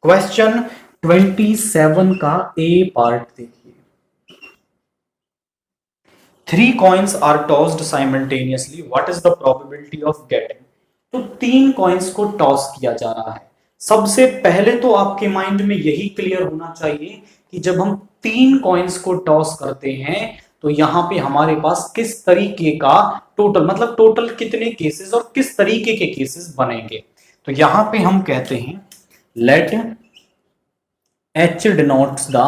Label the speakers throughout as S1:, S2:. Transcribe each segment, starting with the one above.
S1: Question 27 का ए part देखिए। 3 coins are tossed simultaneously. What is the probability of getting? तो 3 coins को toss किया जा रहा है। सबसे पहले तो आपके माइंड में यही क्लियर होना चाहिए कि जब हम 3 कॉइन्स को टॉस करते हैं तो यहां पे हमारे पास किस तरीके का टोटल, मतलब टोटल कितने केसेस और किस तरीके के केसेस बनेंगे। तो यहां पे हम कहते हैं late H denotes the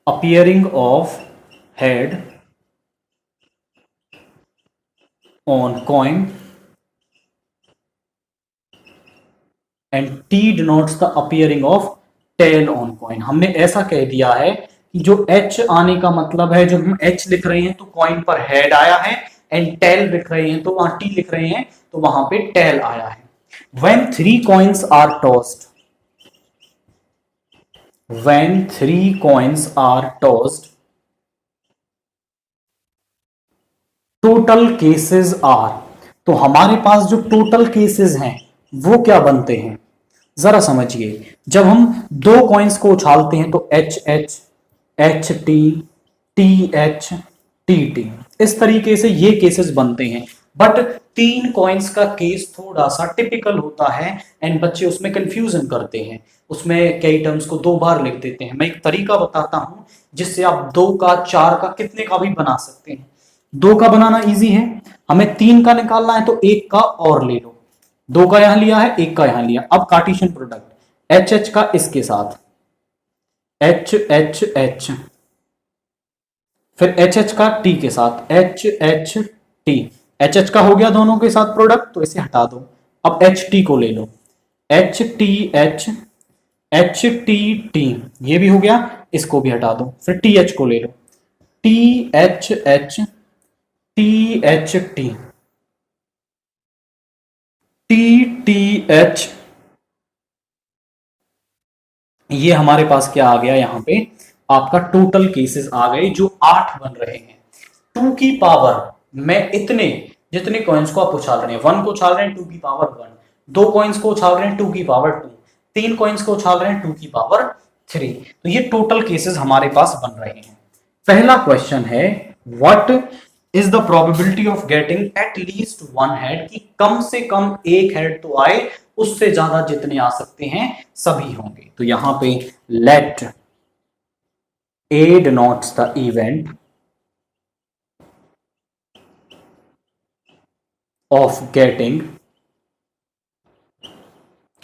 S1: appearing of head on coin and T denotes the appearing of tail on coin। हमने ऐसा कह दिया है कि जो H आने का मतलब है, जब हम H लिख रहे हैं तो कॉइन पर हेड आया है, एंड टेल लिख रहे हैं तो वहां T लिख रहे हैं तो वहां पे टेल आया है। When 3 coins are tossed, when 3 coins are tossed, total cases are. तो हमारे पास जो टोटल केसेस हैं वो क्या बनते हैं जरा समझिए। जब हम 2 कॉइन्स को उछालते हैं तो H H, H T, T H, T T, इस तरीके से ये केसेस बनते हैं। बट 3 कॉइन्स का केस थोड़ा सा टिपिकल होता है एंड बच्चे उसमें कंफ्यूजन करते हैं, उसमें कई टर्म्स को 2 बार लिख देते हैं। मैं एक तरीका बताता हूं जिससे आप 2 का, 4 का, कितने का भी बना सकते हैं। 2 का बनाना इजी है, हमें 3 का निकालना है तो 1 का और ले लो। 2 का यहां लिया है, 1 का यहां लिया। अब कार्टेशियन प्रोडक्ट एच एच का इसके साथ, एच एच एच, फिर एच एच का टी के साथ, H H T. H H का हो गया दोनों के साथ प्रोडक्ट, तो इसे हटा दो। अब एच टी को ले लो, H T H, H T T, ये भी हो गया, इसको भी हटा दो। फिर टी एच को ले लो, T H H, T H T, T T H. ये हमारे पास क्या आ गया, यहां पे आपका टोटल केसेस आ गए जो 8 बन रहे हैं। 2 की पावर में इतने जितने कॉइन्स को आप उछाल रहे हैं, 1 को उछाल रहे हैं 2 की पावर 1, 2 कॉइन्स को उछाल रहे हैं 2 की पावर 2, 3 कॉइन्स को उछाल रहे हैं 2 की पावर 3। तो ये टोटल केसेस हमारे पास बन रहे हैं। पहला क्वेश्चन है what is the probability of getting at least 1 head, कि कम से कम एक हेड तो आए, उससे ज्यादा जितने आ सकते हैं सभी होंगे। तो यहां पे let A denotes the event of getting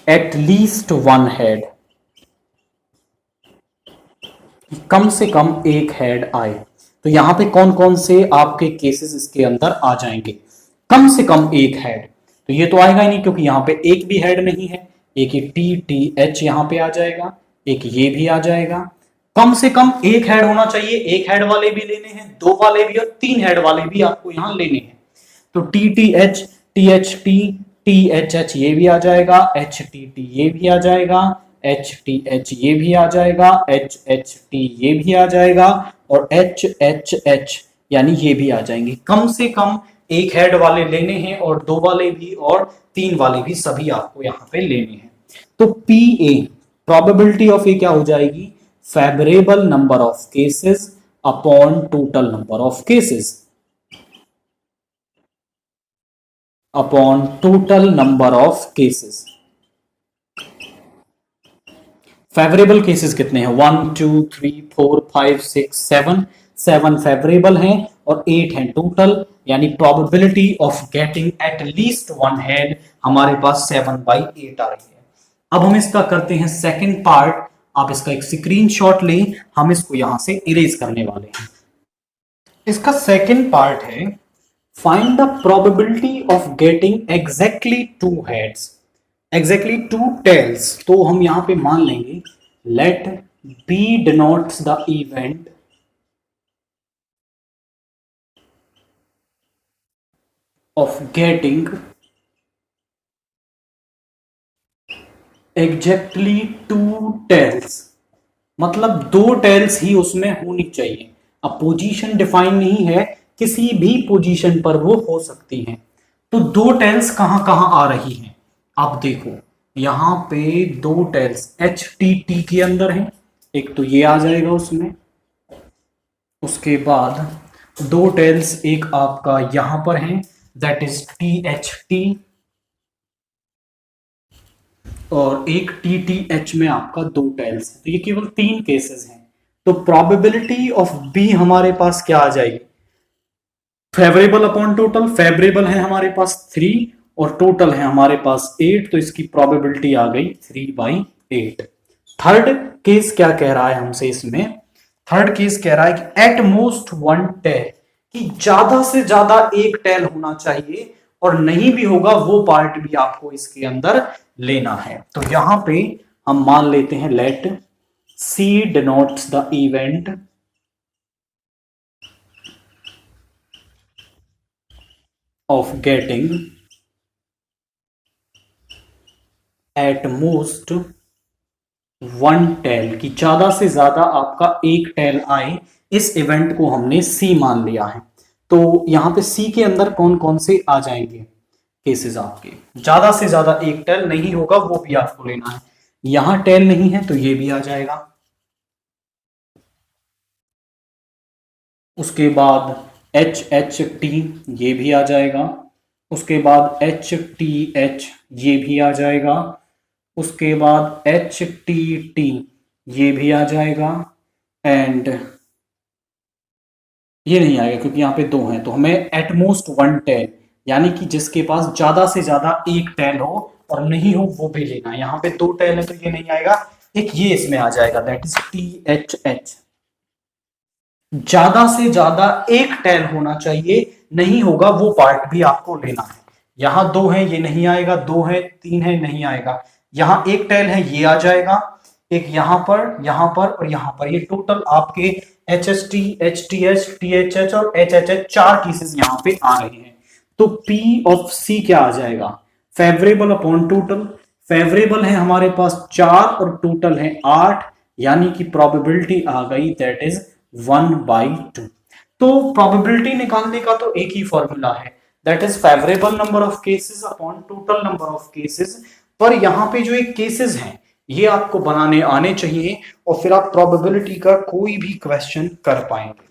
S1: at least 1 head, कम से कम एक हेड आए। तो यहां पे कौन कौन से आपके केसेस इसके अंदर आ जाएंगे, कम से कम एक हेड। तो ये तो आएगा ही नहीं क्योंकि यहां पे एक भी हेड नहीं है। एक ही टी टी एच यहां पे आ जाएगा, एक ये भी आ जाएगा। कम से कम एक हेड होना चाहिए, एक हेड वाले भी लेने हैं, 2 वाले भी और 3 हेड वाले भी आपको यहां लेने हैं। तो T T H, T H T H H ये भी आ जाएगा, एच टी टी ये भी आ जाएगा, एच टी एच ये भी आ जाएगा, एच एच टी ये भी आ जाएगा, और एच एच एच यानी ये भी आ जाएंगे। कम से कम एक हेड वाले लेने हैं और 2 वाले भी और 3 वाले भी, सभी आपको यहां पे लेने हैं। तो पी ए, प्रोबेबिलिटी ऑफ ए क्या हो जाएगी, favourable number of cases upon total number of cases, upon total number of cases. Favourable cases कितने हैं, 1 2 3 4 5 6 7, 7 फेवरेबल हैं और 8 हैं टोटल, यानी probability of getting at least 1 head हमारे पास 7/8 आ रही है। अब हम इसका करते हैं सेकंड पार्ट। आप इसका एक स्क्रीनशॉट लें, हम इसको यहां से इरेज करने वाले हैं। इसका सेकंड पार्ट है find the probability of getting exactly 2 heads, exactly 2 tails. तो हम यहां पे मान लेंगे let B denotes the event of getting exactly 2 tails, मतलब 2 टेल्स ही उसमें होनी चाहिए। अब पोजीशन डिफाइन नहीं है, किसी भी पोजीशन पर वो हो सकती हैं। तो 2 टेल्स कहां कहां आ रही हैं, अब देखो यहाँ पे दो टेल्स एच टी टी के अंदर है, एक तो ये आ जाएगा उसमें, उसके बाद दो टेल्स एक आपका यहां पर है that is T H T, और एक टी टी एच में आपका दो टेल्स है। तो ये केवल तीन केसेस हैं। तो प्रोबेबिलिटी ऑफ बी हमारे पास क्या आ जाएगी, फेवरेबल अपॉन टोटल, फेवरेबल है हमारे पास 3 और टोटल है हमारे पास 8, तो इसकी प्रोबेबिलिटी आ गई 3/8। थर्ड केस क्या कह रहा है हमसे इसमें, थर्ड केस कह रहा है कि एट मोस्ट वन टेल, कि ज्यादा से ज्यादा एक टेल होना चाहिए और नहीं भी होगा वो पार्ट भी आपको इसके अंदर लेना है। तो यहां पे हम मान लेते हैं let C denotes the event of getting at most one tail, कि ज्यादा से ज्यादा आपका एक टेल आए, इस इवेंट को हमने सी मान लिया है। तो यहां पे सी के अंदर कौन कौन से आ जाएंगे केसेस आपके, ज्यादा से ज्यादा एक टेल नहीं होगा वो भी आपको लेना है। यहां टेल नहीं है तो ये भी आ जाएगा, उसके बाद एच एच टी ये भी आ जाएगा, उसके बाद एच टी एच ये भी आ जाएगा, उसके बाद एच टी टी ये भी आ जाएगा, एंड ये नहीं आएगा क्योंकि यहाँ पे दो हैं। तो हमें एटमोस्ट वन टेल, यानी कि जिसके पास ज्यादा से ज्यादा एक टेल हो और नहीं हो वो भी लेना है। यहाँ पे दो टेल है तो ये नहीं आएगा, एक ये इसमें आ जाएगा that is T H H, ज्यादा से ज्यादा एक टेल होना चाहिए, नहीं होगा वो पार्ट भी आपको लेना है। यहां दो है ये नहीं आएगा, दो है तीन है नहीं आएगा, यहां एक टेल है ये आ जाएगा, एक यहां पर और यहां पर, ये टोटल आपके H S T H T H T H H और एच एच एच चार केसेस यहां पे आ रहे हैं। तो पी ऑफ सी क्या आ जाएगा, फेवरेबल अपॉन टोटल, फेवरेबल है हमारे पास 4 और टोटल है 8, यानी कि प्रोबेबिलिटी आ गई दैट इज 1/2। तो प्रोबेबिलिटी निकालने का तो एक ही फॉर्मूला है that is favourable number of cases upon total number of cases, पर यहां पे जो एक केसेस हैं ये आपको बनाने आने चाहिए और फिर आप प्रोबेबिलिटी का कोई भी क्वेश्चन कर पाएंगे।